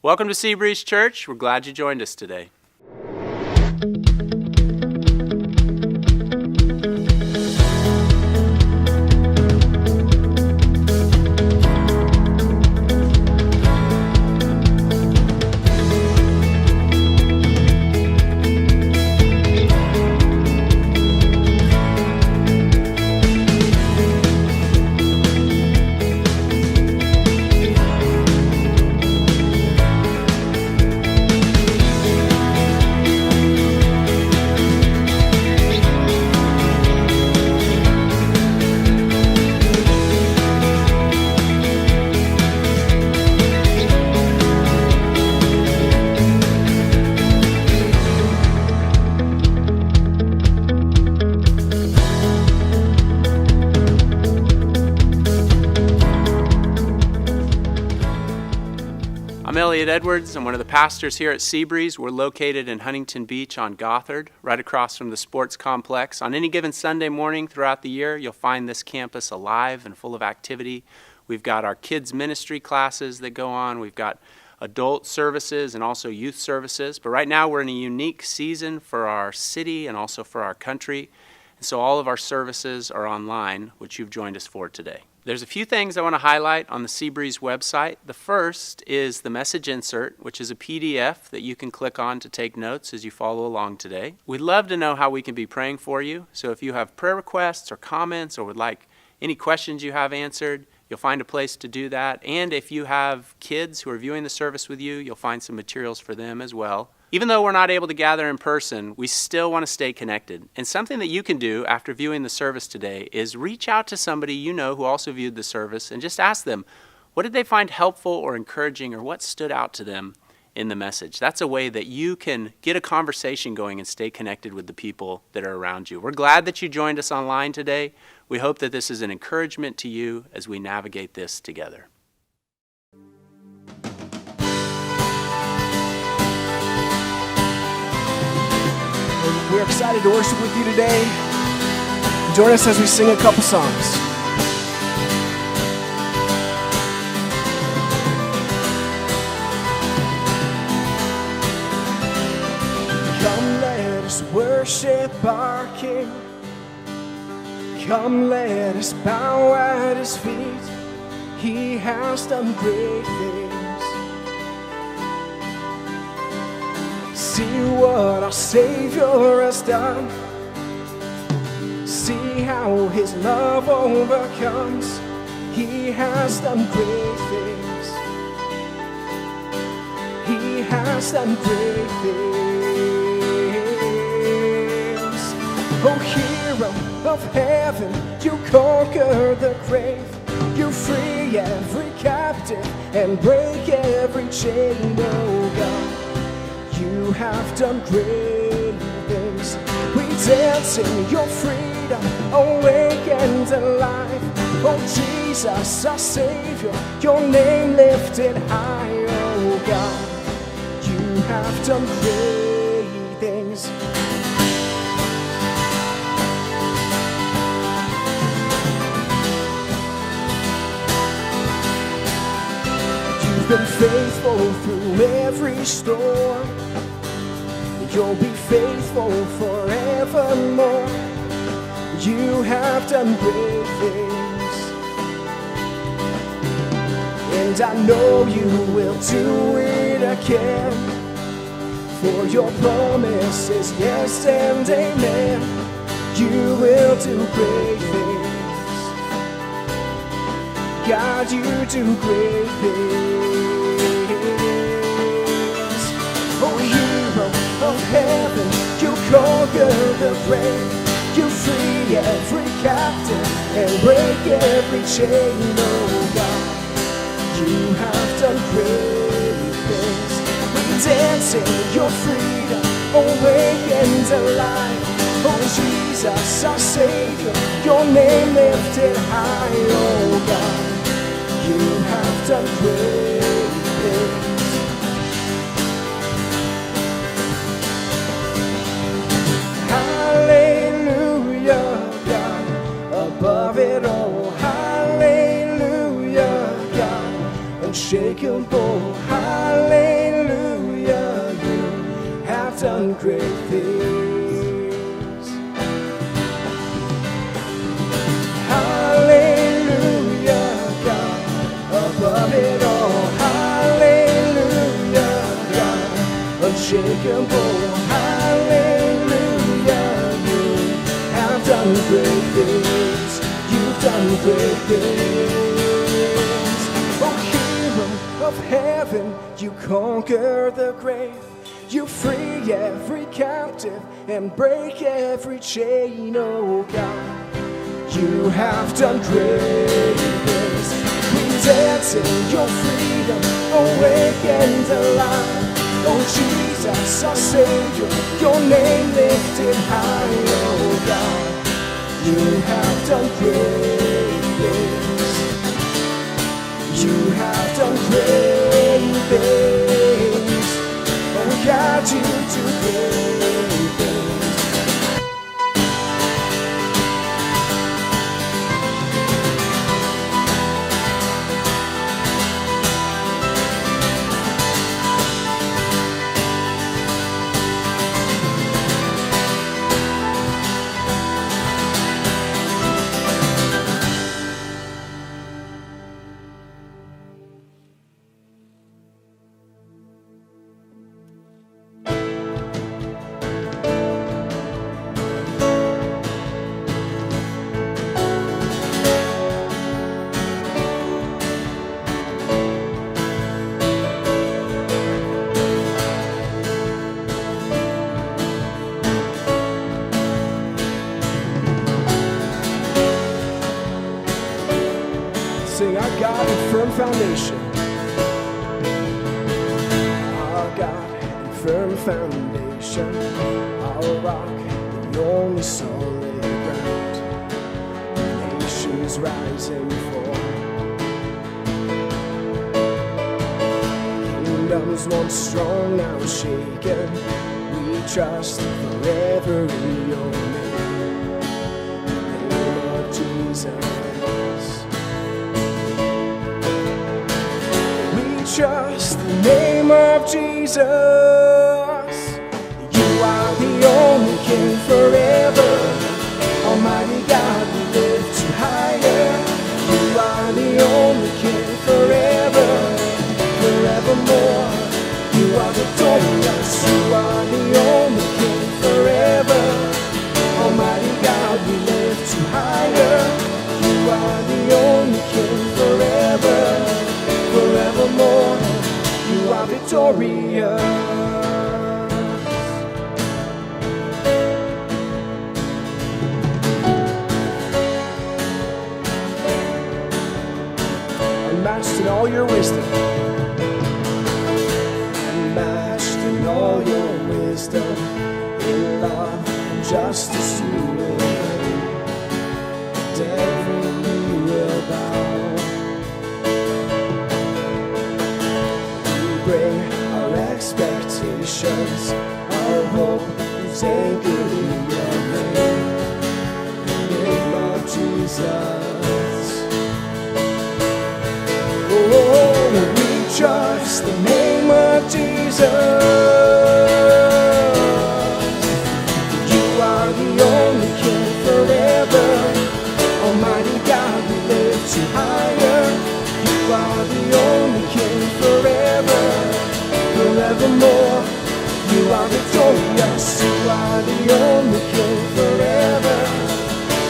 Welcome to Seabreeze Church. We're glad you joined us today. I'm Elliot Edwards. I'm one of the pastors here at Seabreeze. We're located in Huntington Beach on Gothard, right across from the sports complex. On any given Sunday morning throughout the year, you'll find this campus alive and full of activity. We've got our kids ministry classes that go on. We've got adult services and also youth services. But right now we're in a unique season for our city and also for our country. And so all of our services are online, which you've joined us for today. There's a few things I want to highlight on the Seabreeze website. The first is the message insert, which is a PDF that you can click on to take notes as you follow along today. We'd love to know how we can be praying for you. So if you have prayer requests or comments or would like any questions you have answered, you'll find a place to do that. And if you have kids who are viewing the service with you, you'll find some materials for them as well. Even though we're not able to gather in person, we still want to stay connected. And something that you can do after viewing the service today is reach out to somebody you know who also viewed the service and just ask them, what did they find helpful or encouraging, or what stood out to them in the message? That's a way that you can get a conversation going and stay connected with the people that are around you. We're glad that you joined us online today. We hope that this is an encouragement to you as we navigate this together. We're excited to worship with you today. Join us as we sing a couple songs. Come, let us worship our King. Come, let us bow at His feet. He has done great things. See what our Savior has done. See how His love overcomes. He has done great things. He has done great things. Oh, hero of heaven, you conquer the grave. You free every captive and break every chain, oh God. You have done great things. We dance in your freedom, awake and alive. Oh Jesus, our Savior, your name lifted high, oh God. You have done great things. You've been faithful through every storm. You'll be faithful forevermore. You have done great things, and I know you will do it again. For your promise is yes and amen. You will do great things. God, you do great things. Oh, hero of heaven, you conquer the grave. You free every captive and break every chain, oh God. You have done great things. We dance in your freedom, awake and alive. Oh Jesus, our Savior, your name lifted high, oh God. You have done great things. Hallelujah, God, above it all. Hallelujah, God, unshakable. hallelujah, you have done great things. Hallelujah, God, above it all. Hallelujah, God, unshakable. Hallelujah, you have done great things. You've done great things. Oh, hero of heaven, you conquer the grave. You free every captive and break every chain, oh God. You have done great things. We dance in your freedom, awake and alive. Oh Jesus, our Savior, your name lifted high, oh God. You have done great things. You have done great things. Oh God, you do great things. Sing, our God and firm foundation. Our God and firm foundation. Our rock, the only solid ground. Nations rise and fall. Kingdoms once strong, now shaken. We trust forever in your name. The name of Jesus. Trust the name of Jesus. You are the only King forever. Almighty God, we lift you higher. You are the only King forever, forevermore. You are victorious. You are the only King forever. Almighty God, we lift you higher. You are the only King forever, forevermore. You are victorious. Unmatched in all your wisdom. Unmatched in all your wisdom. In love and justice you will reign. And every knee will bow. Bring our expectations, our hope is anchored in your name, the name of Jesus. Oh, we trust the name of Jesus. You are the only King forever. Almighty God, we lift you higher. You are the only King forever, forevermore. You are victorious. You are the only King forever.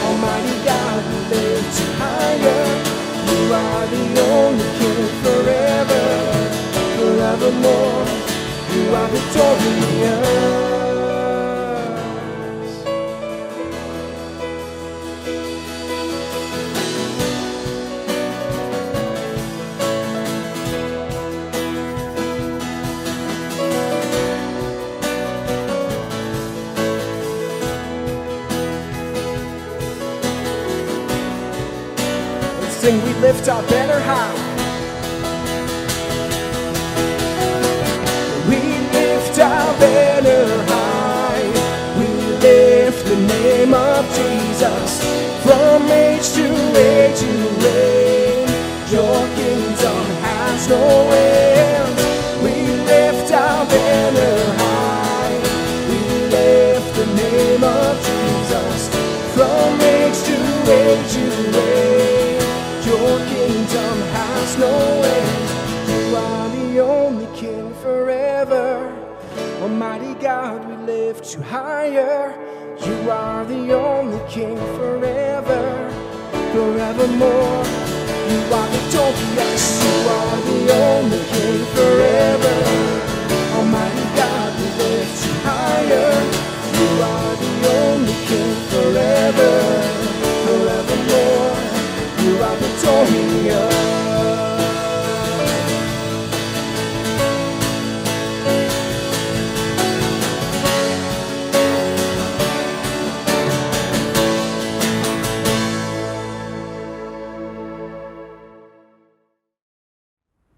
Almighty God, we lift you higher. You are the only King forever, forevermore. You are victorious. Sing, we lift our banner high. We lift our banner high. We lift the name of Jesus. From age to age you reign. Your kingdom has no end. God, we lift you higher. You are the only King forever, forevermore. You are victorious, you are the only King forever. Almighty God, we lift you higher. You are the only King forever, forevermore. You are victorious.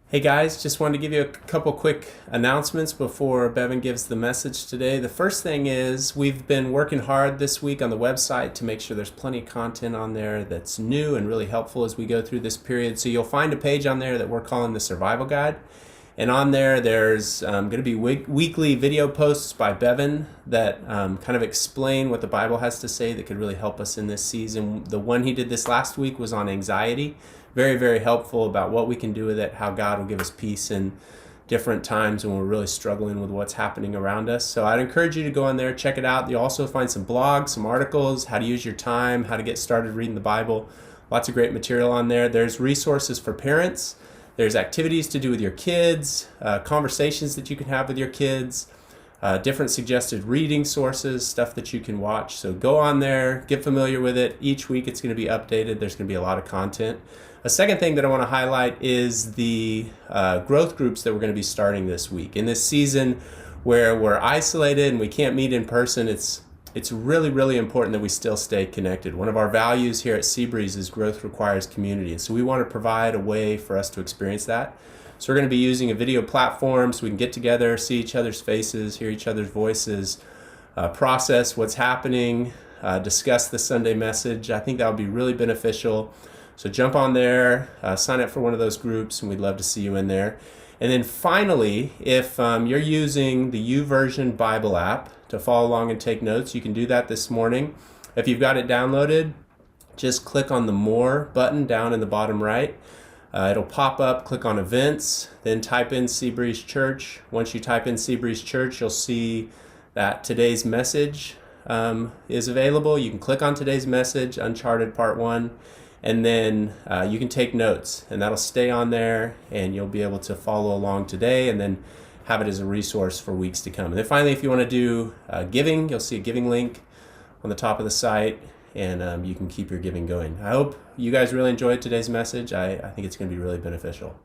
Hey guys, just wanted to give you a couple quick announcements before Bevan gives the message today. The first thing is we've been working hard this week on the website to make sure there's plenty of content on there that's new and really helpful as we go through this period. So you'll find a page on there that we're calling the Survival Guide. And on there, there's going to be weekly video posts by Bevan that kind of explain what the Bible has to say that could really help us in this season. The one he did this last week was on anxiety. Very, very helpful about what we can do with it, how God will give us peace in different times when we're really struggling with what's happening around us. So I'd encourage you to go on there, check it out. You'll also find some blogs, some articles, how to use your time, how to get started reading the Bible. Lots of great material on there. There's resources for parents. There's activities to do with your kids, conversations that you can have with your kids, different suggested reading sources, stuff that you can watch. So go on there, get familiar with it. Each week it's going to be updated. There's going to be a lot of content. A second thing that I want to highlight is the growth groups that we're going to be starting this week. In this season where we're isolated and we can't meet in person, it's really, really important that we still stay connected. One of our values here at Seabreeze is growth requires community. And so we want to provide a way for us to experience that. So we're going to be using a video platform so we can get together, see each other's faces, hear each other's voices, process what's happening, discuss the Sunday message. I think that would be really beneficial. So jump on there, sign up for one of those groups, and we'd love to see you in there. And then finally, if you're using the YouVersion Bible app to follow along and take notes, you can do that this morning. If you've got it downloaded, just click on the More button down in the bottom right. It'll pop up, click on Events, then type in Seabreeze Church. Once you type in Seabreeze Church, you'll see that today's message is available. You can click on today's message, Uncharted Part 1, and then you can take notes, and that'll stay on there, and you'll be able to follow along today and then have it as a resource for weeks to come. And then finally, if you want to do giving, you'll see a giving link on the top of the site, and you can keep your giving going. I hope you guys really enjoyed today's message. I think it's going to be really beneficial.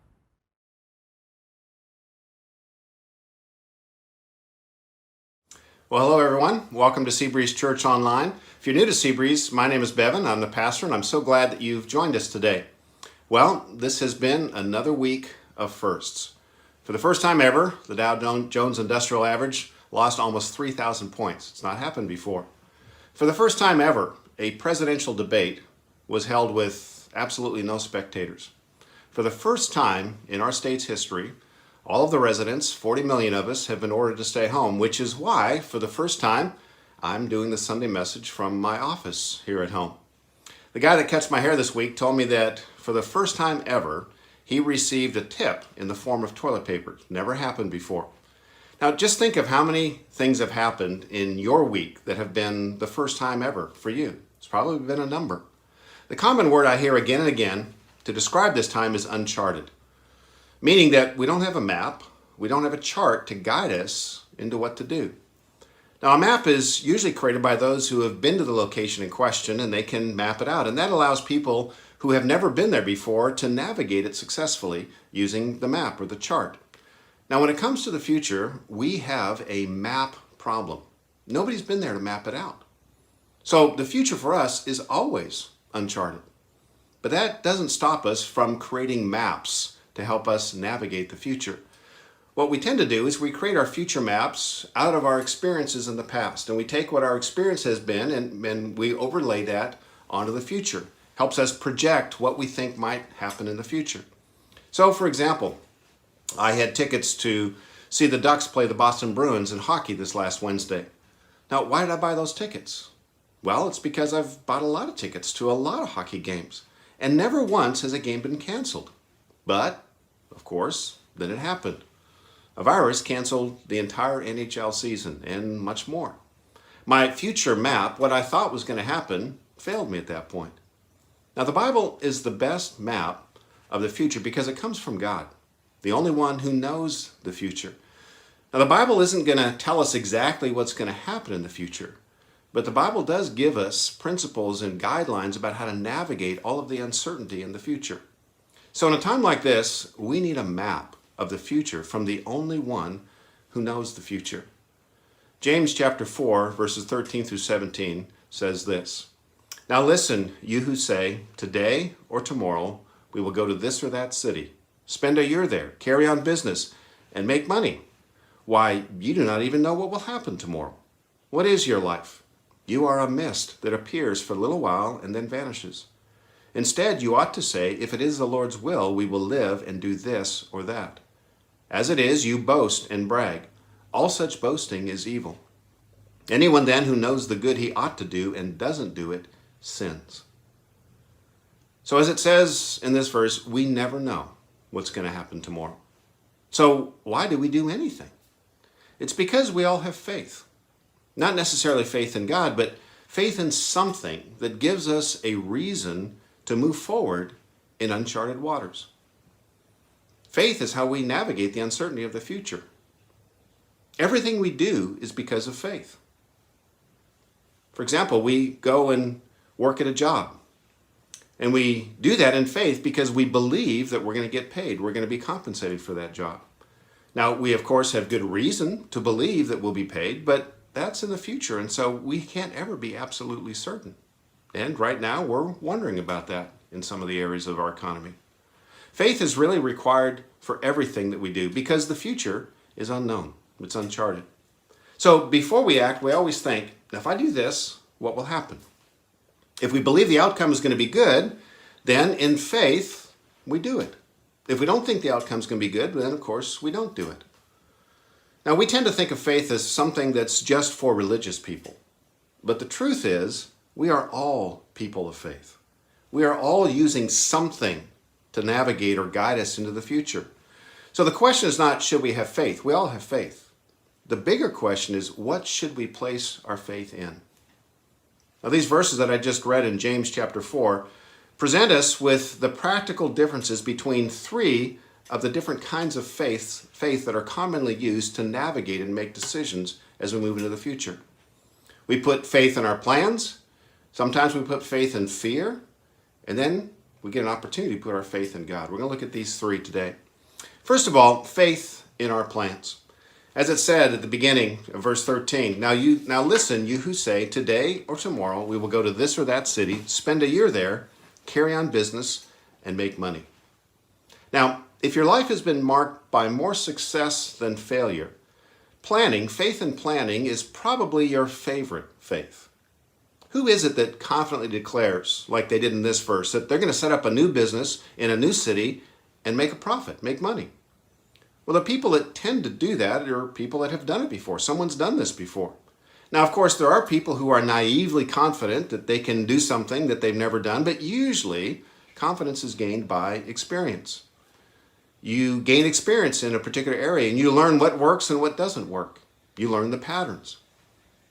Well, hello everyone. Welcome to Seabreeze Church Online. If you're new to Seabreeze, my name is Bevan. I'm the pastor, and I'm so glad that you've joined us today. Well, this has been another week of firsts. For the first time ever, the Dow Jones Industrial Average lost almost 3,000 points. It's not happened before. For the first time ever, a presidential debate was held with absolutely no spectators. For the first time in our state's history, all of the residents, 40 million of us, have been ordered to stay home, which is why, for the first time, I'm doing the Sunday message from my office here at home. The guy that cuts my hair this week told me that for the first time ever, he received a tip in the form of toilet paper. Never happened before. Now, just think of how many things have happened in your week that have been the first time ever for you. It's probably been a number. The common word I hear again and again to describe this time is uncharted, meaning that we don't have a map, we don't have a chart to guide us into what to do. Now, a map is usually created by those who have been to the location in question, and they can map it out. And that allows people who have never been there before to navigate it successfully using the map or the chart. Now, when it comes to the future, we have a map problem. Nobody's been there to map it out. So the future for us is always uncharted. But that doesn't stop us from creating maps to help us navigate the future. What we tend to do is we create our future maps out of our experiences in the past, and we take what our experience has been and we overlay that onto the future. Helps us project what we think might happen in the future. So, for example, I had tickets to see the Ducks play the Boston Bruins in hockey this last Wednesday. Now, why did I buy those tickets? Well, it's because I've bought a lot of tickets to a lot of hockey games, and never once has a game been canceled. But, of course, then it happened. A virus canceled the entire NHL season and much more. My future map, what I thought was going to happen, failed me at that point. Now, the Bible is the best map of the future because it comes from God, the only one who knows the future. Now, the Bible isn't going to tell us exactly what's going to happen in the future, but the Bible does give us principles and guidelines about how to navigate all of the uncertainty in the future. So in a time like this, we need a map of the future from the only one who knows the future. James chapter 4, verses 13 through 17 says this, "Now listen, you who say, today or tomorrow we will go to this or that city, spend a year there, carry on business, and make money. Why, you do not even know what will happen tomorrow. What is your life? You are a mist that appears for a little while and then vanishes. Instead, you ought to say, if it is the Lord's will, we will live and do this or that. As it is, you boast and brag. All such boasting is evil. Anyone then who knows the good he ought to do and doesn't do it sins." So as it says in this verse, we never know what's going to happen tomorrow. So why do we do anything? It's because we all have faith. Not necessarily faith in God, but faith in something that gives us a reason to move forward in uncharted waters. Faith is how we navigate the uncertainty of the future. Everything we do is because of faith. For example, we go and work at a job. And we do that in faith because we believe that we're going to get paid. We're going to be compensated for that job. Now, we of course have good reason to believe that we'll be paid, but that's in the future, and so we can't ever be absolutely certain. And right now, we're wondering about that in some of the areas of our economy. Faith is really required for everything that we do because the future is unknown. It's uncharted. So before we act, we always think, if I do this, what will happen? If we believe the outcome is going to be good, then in faith, we do it. If we don't think the outcome is going to be good, then of course we don't do it. Now we tend to think of faith as something that's just for religious people. But the truth is, we are all people of faith. We are all using something to navigate or guide us into the future. So the question is not, should we have faith? We all have faith. The bigger question is, what should we place our faith in? Now these verses that I just read in James chapter 4 present us with the practical differences between three of the different kinds of faith that are commonly used to navigate and make decisions as we move into the future. We put faith in our plans. Sometimes we put faith in fear. And then we get an opportunity to put our faith in God. We're going to look at these three today. First of all, faith in our plans. As it said at the beginning of verse 13, now listen, you who say, today or tomorrow we will go to this or that city, spend a year there, carry on business, and make money. Now, if your life has been marked by more success than failure, faith in planning is probably your favorite faith. Who is it that confidently declares, like they did in this verse, that they're going to set up a new business in a new city and make a profit, make money? Well, the people that tend to do that are people that have done it before. Someone's done this before. Now, of course, there are people who are naively confident that they can do something that they've never done, but usually confidence is gained by experience. You gain experience in a particular area and you learn what works and what doesn't work. You learn the patterns.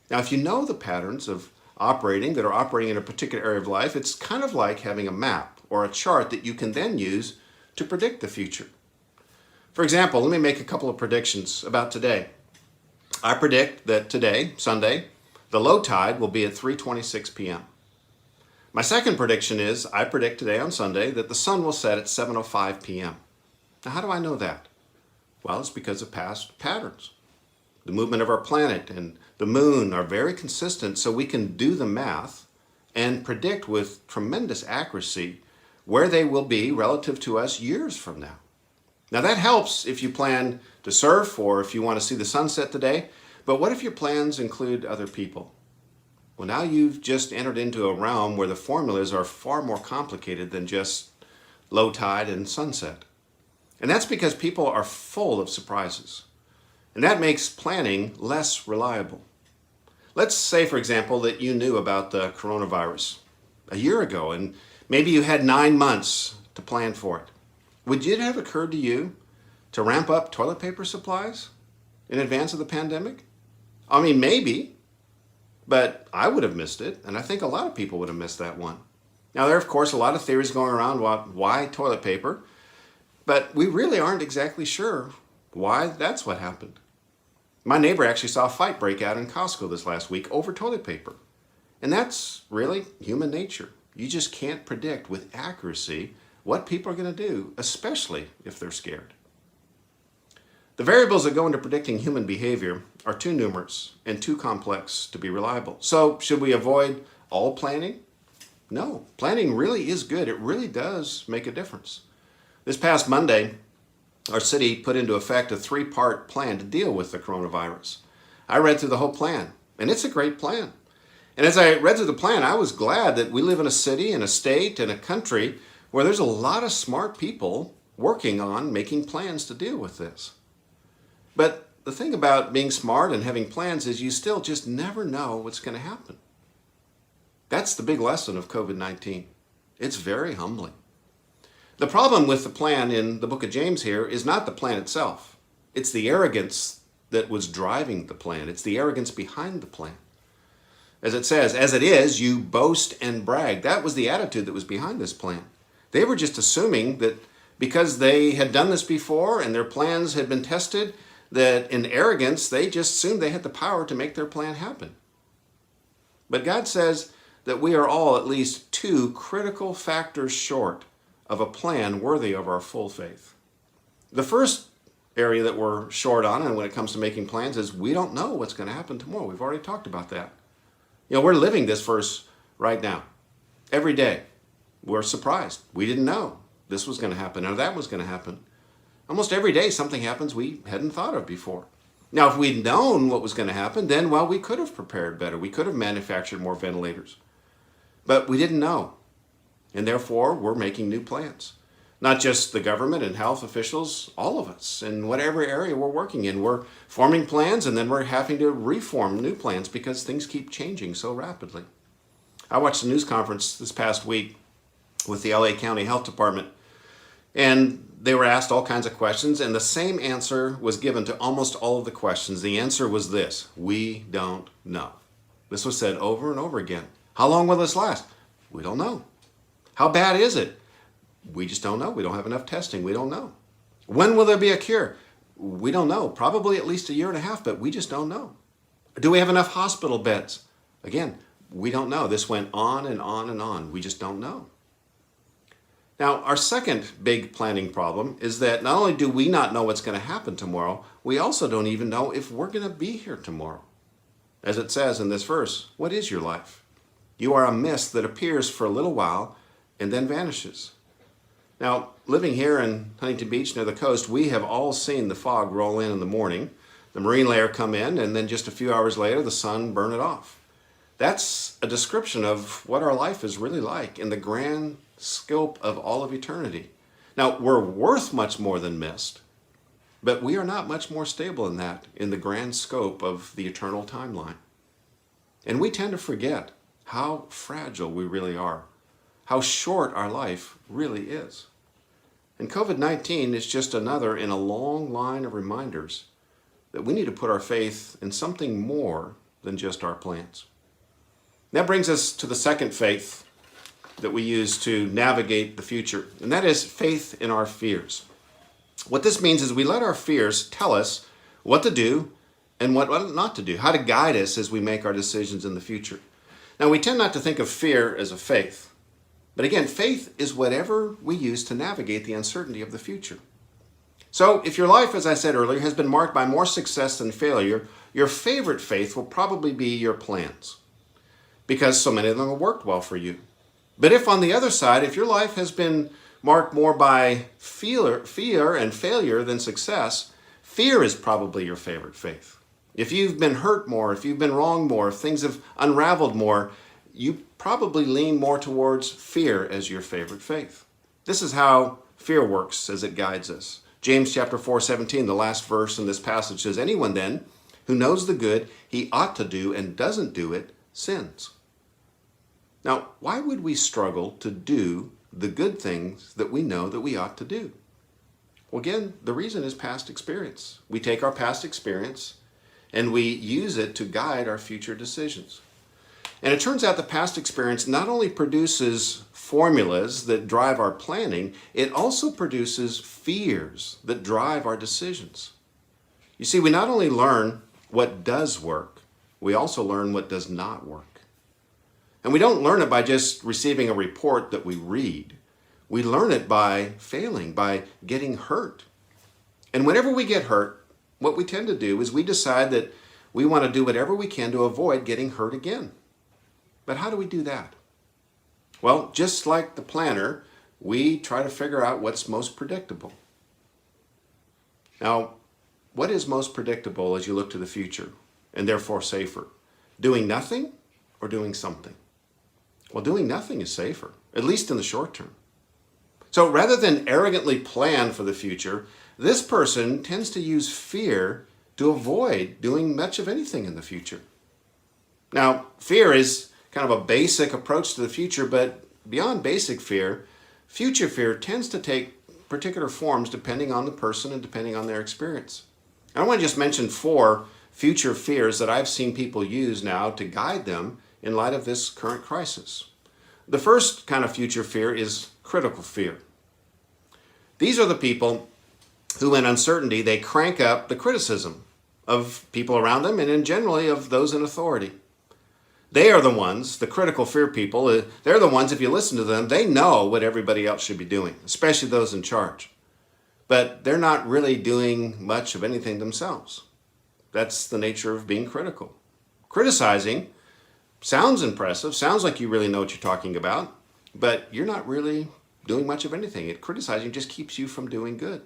Now, if you know the patterns of operating in a particular area of life, it's kind of like having a map or a chart that you can then use to predict the future. For example, let me make a couple of predictions about today. I predict that today, Sunday, the low tide will be at 3:26 p.m. My second prediction is I predict today on Sunday that the sun will set at 7:05 p.m. Now, how do I know that? Well, it's because of past patterns. The movement of our planet and the moon are very consistent, so we can do the math and predict with tremendous accuracy where they will be relative to us years from now. Now that helps if you plan to surf or if you want to see the sunset today, but what if your plans include other people? Well, now you've just entered into a realm where the formulas are far more complicated than just low tide and sunset. And that's because people are full of surprises. And that makes planning less reliable. Let's say, for example, that you knew about the coronavirus a year ago and maybe you had 9 months to plan for it. Would it have occurred to you to ramp up toilet paper supplies in advance of the pandemic? I mean, maybe, but I would have missed it, and I think a lot of people would have missed that one. Now, there are, of course, a lot of theories going around why toilet paper, but we really aren't exactly sure why that's what happened. My neighbor actually saw a fight break out in Costco this last week over toilet paper. And that's really human nature. You just can't predict with accuracy what people are going to do, especially if they're scared. The variables that go into predicting human behavior are too numerous and too complex to be reliable. So, should we avoid all planning? No, planning really is good. It really does make a difference. This past Monday, our city put into effect a 3-part plan to deal with the coronavirus. I read through the whole plan, and it's a great plan. And as I read through the plan, I was glad that we live in a city and a state and a country where there's a lot of smart people working on making plans to deal with this. But the thing about being smart and having plans is you still just never know what's going to happen. That's the big lesson of COVID-19. It's very humbling. The problem with the plan in the book of James here is not the plan itself. It's the arrogance that was driving the plan. It's the arrogance behind the plan. As it says, as it is, you boast and brag. That was the attitude that was behind this plan. They were just assuming that because they had done this before and their plans had been tested, that in arrogance, they just assumed they had the power to make their plan happen. But God says that we are all at least 2 critical factors short of a plan worthy of our full faith. The first area that we're short on, and when it comes to making plans, is we don't know what's going to happen tomorrow. We've already talked about that. We're living this verse right now. Every day, we're surprised. We didn't know this was going to happen or that was going to happen. Almost every day, something happens we hadn't thought of before. Now, if we'd known what was going to happen, then, we could have prepared better. We could have manufactured more ventilators. But we didn't know. And therefore, we're making new plans. Not just the government and health officials, all of us, in whatever area we're working in. We're forming plans and then we're having to reform new plans because things keep changing so rapidly. I watched a news conference this past week with the LA County Health Department, and they were asked all kinds of questions, and the same answer was given to almost all of the questions. The answer was this: we don't know. This was said over and over again. How long will this last? We don't know. How bad is it? We just don't know. We don't have enough testing. We don't know. When will there be a cure? We don't know. Probably at least 1.5 years, but we just don't know. Do we have enough hospital beds? Again, we don't know. This went on and on and on. We just don't know. Now, our second big planning problem is that not only do we not know what's going to happen tomorrow, we also don't even know if we're going to be here tomorrow. As it says in this verse, what is your life? You are a mist that appears for a little while and then vanishes. Now, living here in Huntington Beach near the coast, we have all seen the fog roll in the morning, the marine layer come in, and then just a few hours later, the sun burn it off. That's a description of what our life is really like in the grand scope of all of eternity. Now, we're worth much more than mist, but we are not much more stable than that in the grand scope of the eternal timeline. And we tend to forget how fragile we really are, how short our life really is. And COVID-19 is just another in a long line of reminders that we need to put our faith in something more than just our plans. That brings us to the second faith that we use to navigate the future, and that is faith in our fears. What this means is we let our fears tell us what to do and what not to do, how to guide us as we make our decisions in the future. Now, we tend not to think of fear as a faith. But again, faith is whatever we use to navigate the uncertainty of the future. So if your life, as I said earlier, has been marked by more success than failure, your favorite faith will probably be your plans, because so many of them have worked well for you. But if on the other side, if your life has been marked more by fear and failure than success, fear is probably your favorite faith. If you've been hurt more, if you've been wronged more, if things have unraveled more, you probably lean more towards fear as your favorite faith. This is how fear works as it guides us. James chapter 4:17, the last verse in this passage says, anyone then who knows the good he ought to do and doesn't do it sins. Now, why would we struggle to do the good things that we know that we ought to do? Well, again, the reason is past experience. We take our past experience and we use it to guide our future decisions. And it turns out that past experience not only produces formulas that drive our planning, it also produces fears that drive our decisions. You see, we not only learn what does work, we also learn what does not work. And we don't learn it by just receiving a report that we read. We learn it by failing, by getting hurt. And whenever we get hurt, what we tend to do is we decide that we want to do whatever we can to avoid getting hurt again. But how do we do that? Well, just like the planner, we try to figure out what's most predictable. Now, what is most predictable as you look to the future, and therefore safer? Doing nothing or doing something? Well, doing nothing is safer, at least in the short term. So rather than arrogantly plan for the future, this person tends to use fear to avoid doing much of anything in the future. Now, fear is kind of a basic approach to the future, but beyond basic fear, future fear tends to take particular forms depending on the person and depending on their experience. And I want to just mention 4 future fears that I've seen people use now to guide them in light of this current crisis. The first kind of future fear is critical fear. These are the people who, in uncertainty, they crank up the criticism of people around them and generally of those in authority. They are the ones, the critical fear people, they're the ones, if you listen to them, they know what everybody else should be doing, especially those in charge. But they're not really doing much of anything themselves. That's the nature of being critical. Criticizing sounds impressive, sounds like you really know what you're talking about, but you're not really doing much of anything. Criticizing just keeps you from doing good.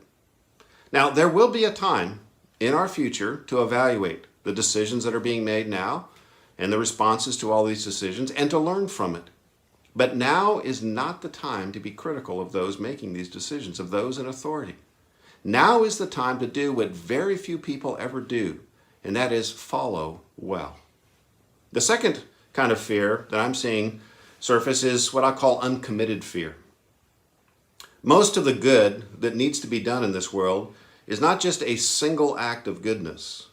Now, there will be a time in our future to evaluate the decisions that are being made now and the responses to all these decisions and to learn from it. But now is not the time to be critical of those making these decisions, of those in authority. Now is the time to do what very few people ever do, and that is follow well. The second kind of fear that I'm seeing surface is what I call uncommitted fear. Most of the good that needs to be done in this world is not just a single act of goodness.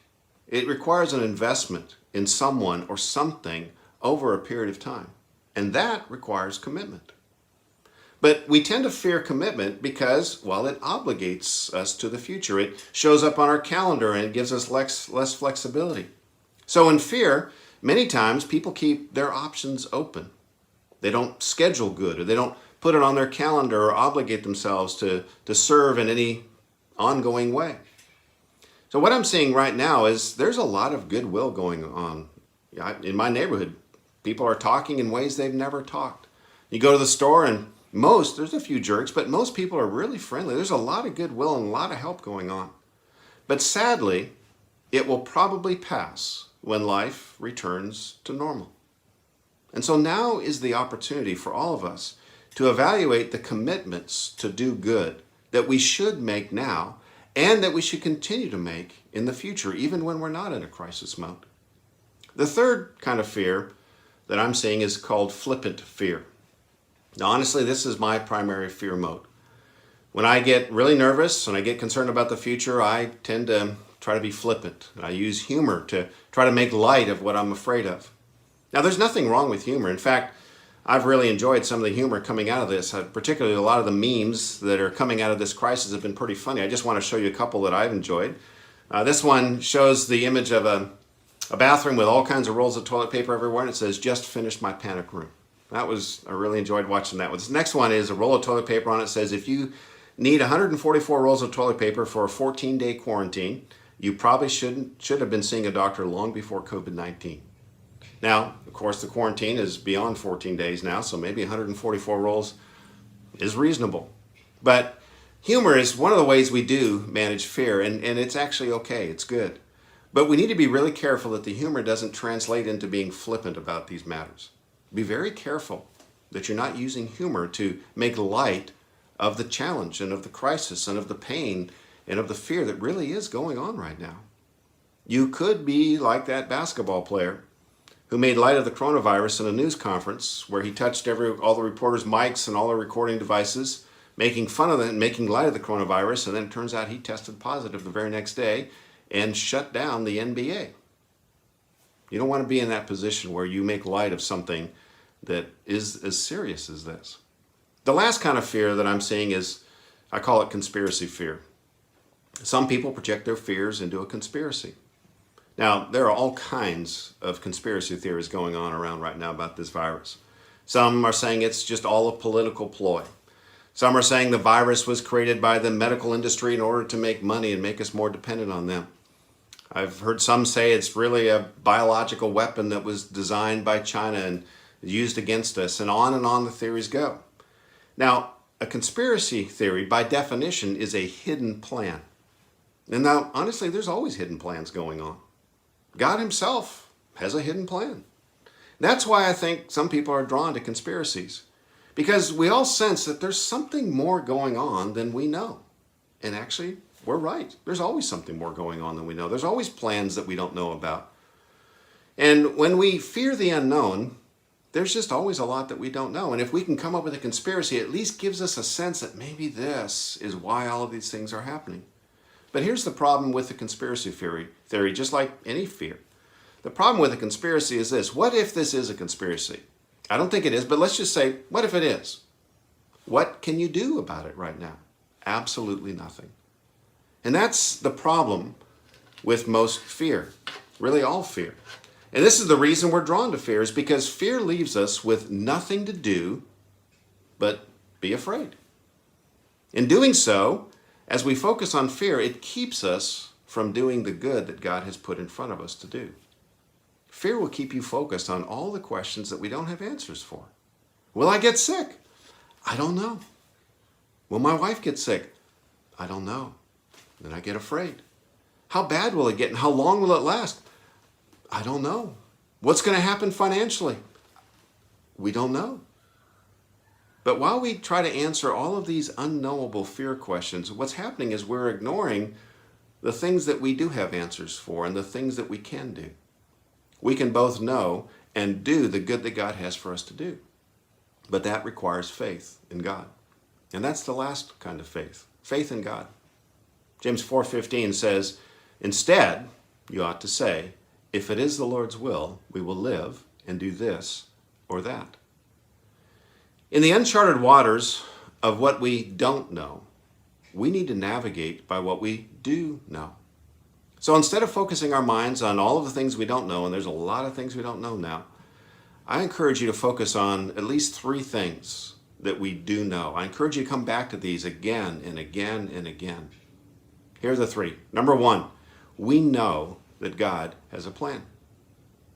It requires an investment in someone or something over a period of time. And that requires commitment. But we tend to fear commitment because, well, it obligates us to the future. It shows up on our calendar and it gives us less flexibility. So in fear, many times people keep their options open. They don't schedule good, or they don't put it on their calendar or obligate themselves to serve in any ongoing way. So what I'm seeing right now is there's a lot of goodwill going on. In my neighborhood, people are talking in ways they've never talked. You go to the store and there's a few jerks, but most people are really friendly. There's a lot of goodwill and a lot of help going on. But sadly, it will probably pass when life returns to normal. And so now is the opportunity for all of us to evaluate the commitments to do good that we should make now and that we should continue to make in the future, even when we're not in a crisis mode. The third kind of fear that I'm seeing is called flippant fear. Now, honestly, this is my primary fear mode. When I get really nervous and I get concerned about the future, I tend to try to be flippant. I use humor to try to make light of what I'm afraid of. Now, there's nothing wrong with humor. In fact, I've really enjoyed some of the humor coming out of this. Particularly a lot of the memes that are coming out of this crisis have been pretty funny. I just want to show you a couple that I've enjoyed. This one shows the image of a bathroom with all kinds of rolls of toilet paper everywhere, and it says, "Just finished my panic room." I really enjoyed watching that one. This next one is a roll of toilet paper on it. It says, "If you need 144 rolls of toilet paper for a 14-day quarantine, you probably should have been seeing a doctor long before COVID-19. Now, of course, the quarantine is beyond 14 days now, so maybe 144 rolls is reasonable. But humor is one of the ways we do manage fear, and it's actually okay. It's good. But we need to be really careful that the humor doesn't translate into being flippant about these matters. Be very careful that you're not using humor to make light of the challenge and of the crisis and of the pain and of the fear that really is going on right now. You could be like that basketball player who made light of the coronavirus in a news conference where he touched all the reporters' mics and all the recording devices, making fun of it and making light of the coronavirus, and then it turns out he tested positive the very next day and shut down the NBA. You don't want to be in that position where you make light of something that is as serious as this. The last kind of fear that I'm seeing is, I call it conspiracy fear. Some people project their fears into a conspiracy. Now, there are all kinds of conspiracy theories going on around right now about this virus. Some are saying it's just all a political ploy. Some are saying the virus was created by the medical industry in order to make money and make us more dependent on them. I've heard some say it's really a biological weapon that was designed by China and used against us, and on the theories go. Now, a conspiracy theory, by definition, is a hidden plan. And now, honestly, there's always hidden plans going on. God himself has a hidden plan. That's why I think some people are drawn to conspiracies, because we all sense that there's something more going on than we know. And actually, we're right. There's always something more going on than we know. There's always plans that we don't know about. And when we fear the unknown, there's just always a lot that we don't know. And if we can come up with a conspiracy, it at least gives us a sense that maybe this is why all of these things are happening. But here's the problem with the conspiracy theory, just like any fear. The problem with a conspiracy is this: what if this is a conspiracy? I don't think it is, but let's just say, what if it is? What can you do about it right now? Absolutely nothing. And that's the problem with most fear, really all fear. And this is the reason we're drawn to fear, is because fear leaves us with nothing to do but be afraid. In doing so, as we focus on fear, it keeps us from doing the good that God has put in front of us to do. Fear will keep you focused on all the questions that we don't have answers for. Will I get sick? I don't know. Will my wife get sick? I don't know. Then I get afraid. How bad will it get and how long will it last? I don't know. What's going to happen financially? We don't know. But while we try to answer all of these unknowable fear questions, what's happening is we're ignoring the things that we do have answers for and the things that we can do. We can both know and do the good that God has for us to do. But that requires faith in God. And that's the last kind of faith, faith in God. James 4:15 says, instead, you ought to say, if it is the Lord's will, we will live and do this or that. In the uncharted waters of what we don't know, we need to navigate by what we do know. So instead of focusing our minds on all of the things we don't know, and there's a lot of things we don't know now, I encourage you to focus on at least 3 things that we do know. I encourage you to come back to these again and again and again. Here are the 3. Number 1, we know that God has a plan.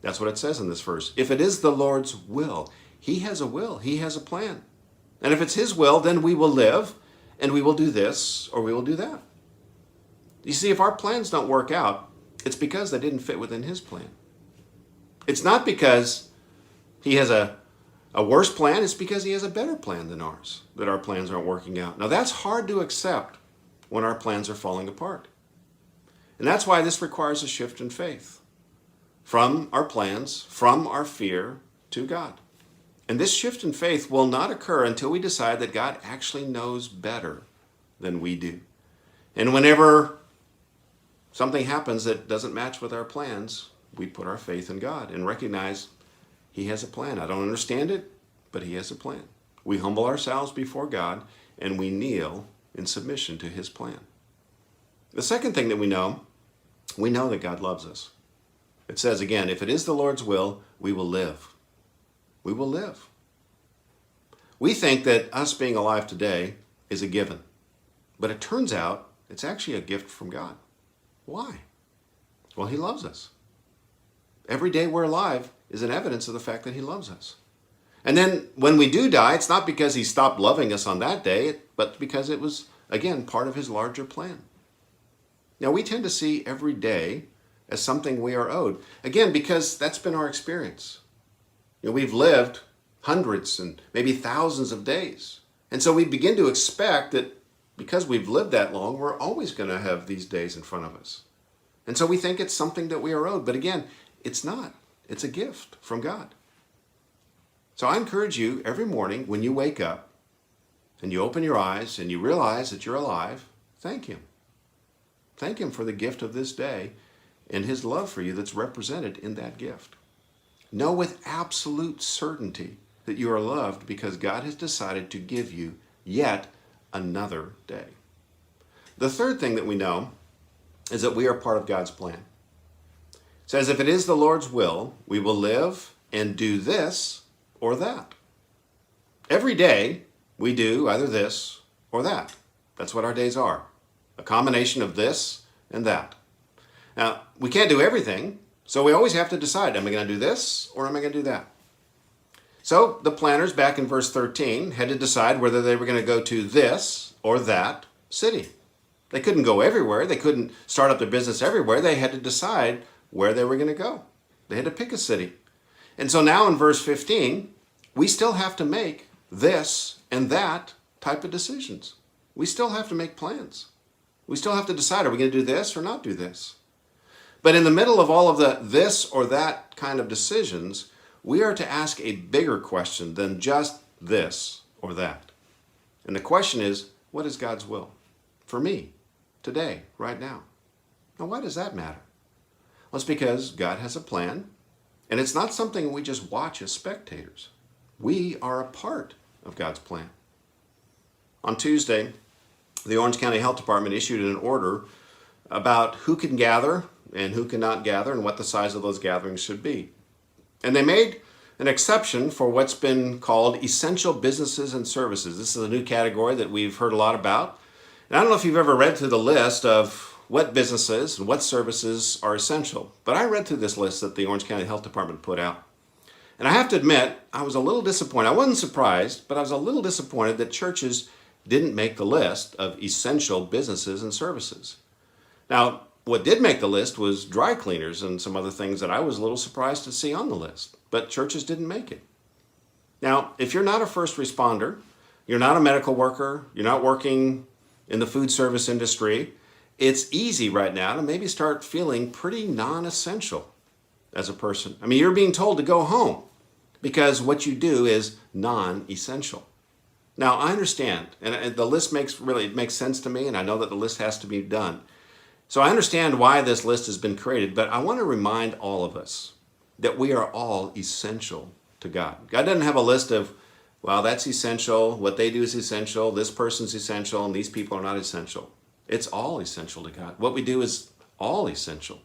That's what it says in this verse. If it is the Lord's will, he has a will, he has a plan. And if it's his will, then we will live and we will do this or we will do that. You see, if our plans don't work out, it's because they didn't fit within his plan. It's not because he has a worse plan, it's because he has a better plan than ours, that our plans aren't working out. Now that's hard to accept when our plans are falling apart. And that's why this requires a shift in faith from our plans, from our fear to God. And this shift in faith will not occur until we decide that God actually knows better than we do. And whenever something happens that doesn't match with our plans, we put our faith in God and recognize he has a plan. I don't understand it, but he has a plan. We humble ourselves before God and we kneel in submission to his plan. The second thing that we know that God loves us. It says again, if it is the Lord's will, we will live. We will live. We think that us being alive today is a given, but it turns out it's actually a gift from God. Why? Well, he loves us. Every day we're alive is an evidence of the fact that he loves us. And then when we do die, it's not because he stopped loving us on that day, but because it was, again, part of his larger plan. Now, we tend to see every day as something we are owed. Again, because that's been our experience. We've lived hundreds and maybe thousands of days. And so we begin to expect that because we've lived that long, we're always going to have these days in front of us. And so we think it's something that we are owed. But again, it's not. It's a gift from God. So I encourage you every morning when you wake up, and you open your eyes and you realize that you're alive, thank Him. Thank Him for the gift of this day and His love for you that's represented in that gift. Know with absolute certainty that you are loved because God has decided to give you yet another day. The third thing that we know is that we are part of God's plan. It says, if it is the Lord's will, we will live and do this or that. Every day we do either this or that. That's what our days are. A combination of this and that. Now, we can't do everything, so we always have to decide, am I going to do this or am I going to do that? So the planners back in verse 13 had to decide whether they were going to go to this or that city. They couldn't go everywhere. They couldn't start up their business everywhere. They had to decide where they were going to go. They had to pick a city. And so now in verse 15, we still have to make this and that type of decisions. We still have to make plans. We still have to decide, are we going to do this or not do this? But in the middle of all of the this or that kind of decisions, we are to ask a bigger question than just this or that. And the question is, what is God's will for me today, right now? Now, why does that matter? Well, it's because God has a plan, and it's not something we just watch as spectators. We are a part of God's plan. On Tuesday, the Orange County Health Department issued an order about who can gather and who cannot gather and what the size of those gatherings should be. And they made an exception for what's been called essential businesses and services. This is a new category that we've heard a lot about. And I don't know if you've ever read through the list of what businesses and what services are essential, but I read through this list that the Orange County Health Department put out. And I have to admit, I was a little disappointed. I wasn't surprised, but I was a little disappointed that churches didn't make the list of essential businesses and services. Now, what did make the list was dry cleaners and some other things that I was a little surprised to see on the list, but churches didn't make it. Now, if you're not a first responder, you're not a medical worker, you're not working in the food service industry, it's easy right now to maybe start feeling pretty non-essential as a person. I mean, you're being told to go home because what you do is non-essential. Now, I understand, and the list makes sense to me, and I know that the list has to be done. So I understand why this list has been created, but I want to remind all of us that we are all essential to God. God doesn't have a list of, well, that's essential, what they do is essential, this person's essential, and these people are not essential. It's all essential to God. What we do is all essential.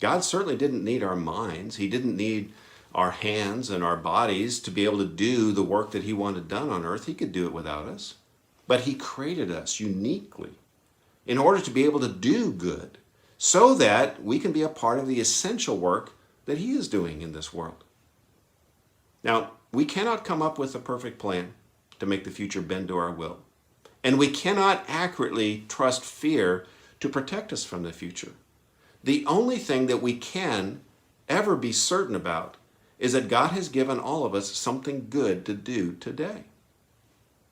God certainly didn't need our minds. He didn't need our hands and our bodies to be able to do the work that He wanted done on earth. He could do it without us. But He created us uniquely in order to be able to do good so that we can be a part of the essential work that He is doing in this world. Now, we cannot come up with a perfect plan to make the future bend to our will. And we cannot accurately trust fear to protect us from the future. The only thing that we can ever be certain about is that God has given all of us something good to do today.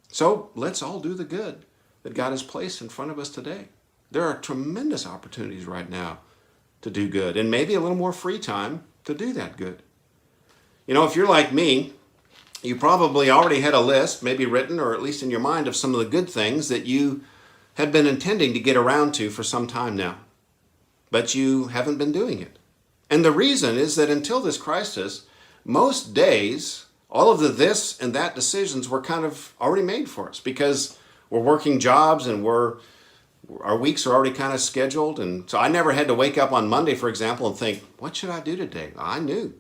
So let's all do the good that God has placed in front of us today. There are tremendous opportunities right now to do good, and maybe a little more free time to do that good. You know, if you're like me, you probably already had a list, maybe written or at least in your mind, of some of the good things that you have been intending to get around to for some time now. But you haven't been doing it. And the reason is that until this crisis, most days, all of the this and that decisions were kind of already made for us because we're working jobs and our weeks are already kind of scheduled. And so I never had to wake up on Monday, for example, and think, what should I do today? I knew.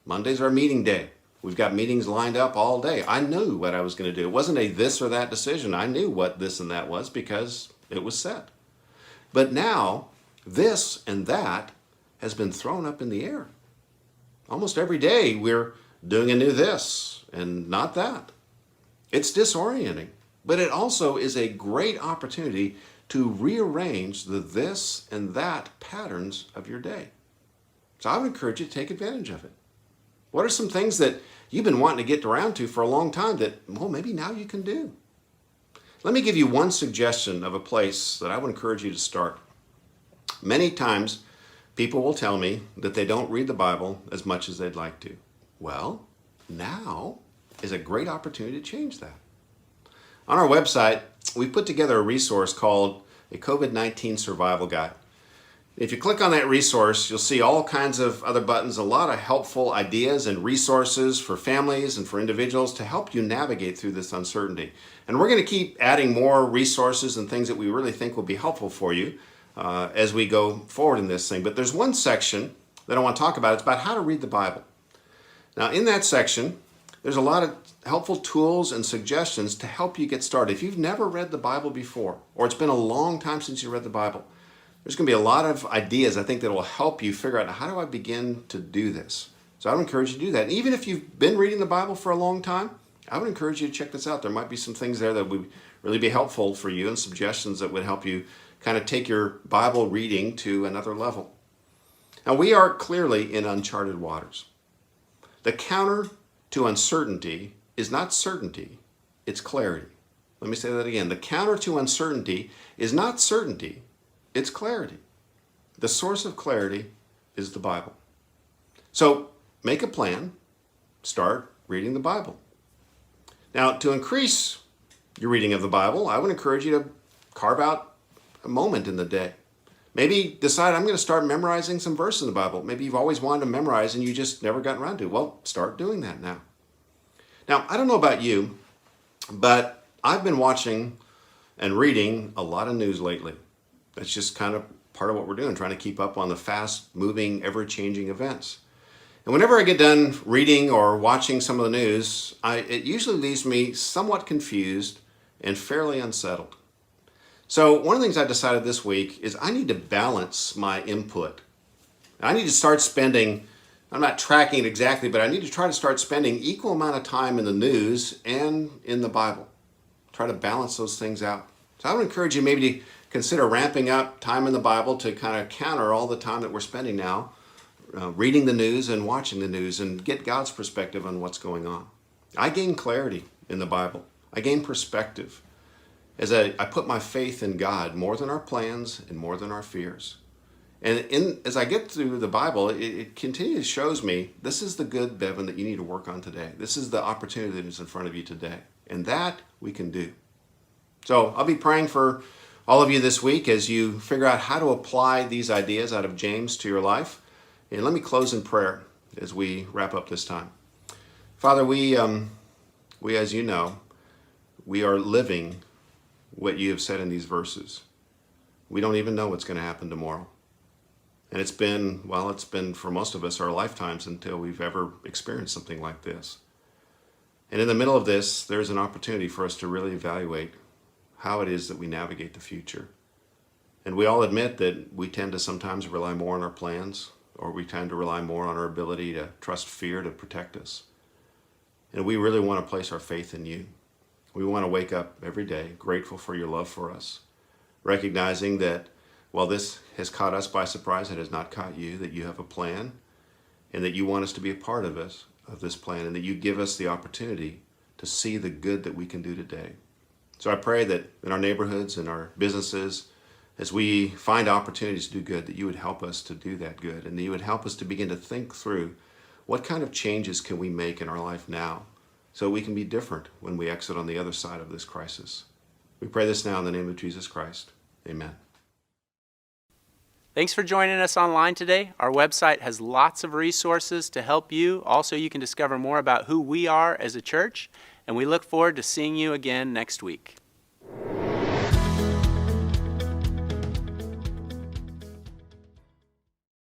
Monday's our meeting day. We've got meetings lined up all day. I knew what I was going to do. It wasn't a this or that decision. I knew what this and that was because it was set. But now, this and that has been thrown up in the air. Almost every day we're doing a new this and not that. It's disorienting, but it also is a great opportunity to rearrange the this and that patterns of your day. So I would encourage you to take advantage of it. What are some things that you've been wanting to get around to for a long time that, well, maybe now you can do? Let me give you one suggestion of a place that I would encourage you to start. Many times, people will tell me that they don't read the Bible as much as they'd like to. Well, now is a great opportunity to change that. On our website, we put together a resource called a COVID-19 Survival Guide. If you click on that resource, you'll see all kinds of other buttons, a lot of helpful ideas and resources for families and for individuals to help you navigate through this uncertainty. And we're going to keep adding more resources and things that we really think will be helpful for you as we go forward in this thing. But there's one section that I want to talk about. It's about how to read the Bible. Now, in that section, there's a lot of helpful tools and suggestions to help you get started. If you've never read the Bible before, or it's been a long time since you read the Bible, there's going to be a lot of ideas, I think, that will help you figure out, how do I begin to do this? So I would encourage you to do that. And even if you've been reading the Bible for a long time, I would encourage you to check this out. There might be some things there that would really be helpful for you and suggestions that would help you kind of take your Bible reading to another level. Now, we are clearly in uncharted waters. The counter to uncertainty is not certainty, it's clarity. Let me say that again. The counter to uncertainty is not certainty, it's clarity. The source of clarity is the Bible. So make a plan, start reading the Bible. Now, to increase your reading of the Bible, I would encourage you to carve out a moment in the day. Maybe decide, I'm going to start memorizing some verses in the Bible. Maybe you've always wanted to memorize and you just never got around to it. Well, start doing that now. Now, I don't know about you, but I've been watching and reading a lot of news lately. That's just kind of part of what we're doing, trying to keep up on the fast-moving, ever-changing events. And whenever I get done reading or watching some of the news, it usually leaves me somewhat confused and fairly unsettled. So one of the things I decided this week is I need to balance my input. I need to start spending, I'm not tracking it exactly, but I need to try to start spending equal amount of time in the news and in the Bible. Try to balance those things out. So I would encourage you maybe to consider ramping up time in the Bible to kind of counter all the time that we're spending now reading the news and watching the news and get God's perspective on what's going on. I gain clarity in the Bible. I gain perspective as I put my faith in God more than our plans and more than our fears. And as I get through the Bible, it continually shows me this is the good, Bevan, that you need to work on today. This is the opportunity that is in front of you today. And that we can do. So I'll be praying for all of you this week as you figure out how to apply these ideas out of James to your life. And let me close in prayer as we wrap up this time. Father, we as you know, we are living what you have said in these verses. We don't even know what's going to happen tomorrow. And it's been for most of us our lifetimes until we've ever experienced something like this. And in the middle of this, there's an opportunity for us to really evaluate how it is that we navigate the future. And we all admit that we tend to sometimes rely more on our plans, or we tend to rely more on our ability to trust fear to protect us. And we really want to place our faith in you. We want to wake up every day grateful for your love for us, recognizing that while this has caught us by surprise, it has not caught you, that you have a plan, and that you want us to be a part of this plan, and that you give us the opportunity to see the good that we can do today. So I pray that in our neighborhoods and our businesses, as we find opportunities to do good, that you would help us to do that good, and that you would help us to begin to think through what kind of changes can we make in our life now so we can be different when we exit on the other side of this crisis. We pray this now in the name of Jesus Christ. Amen. Thanks for joining us online today. Our website has lots of resources to help you. Also, you can discover more about who we are as a church, and we look forward to seeing you again next week.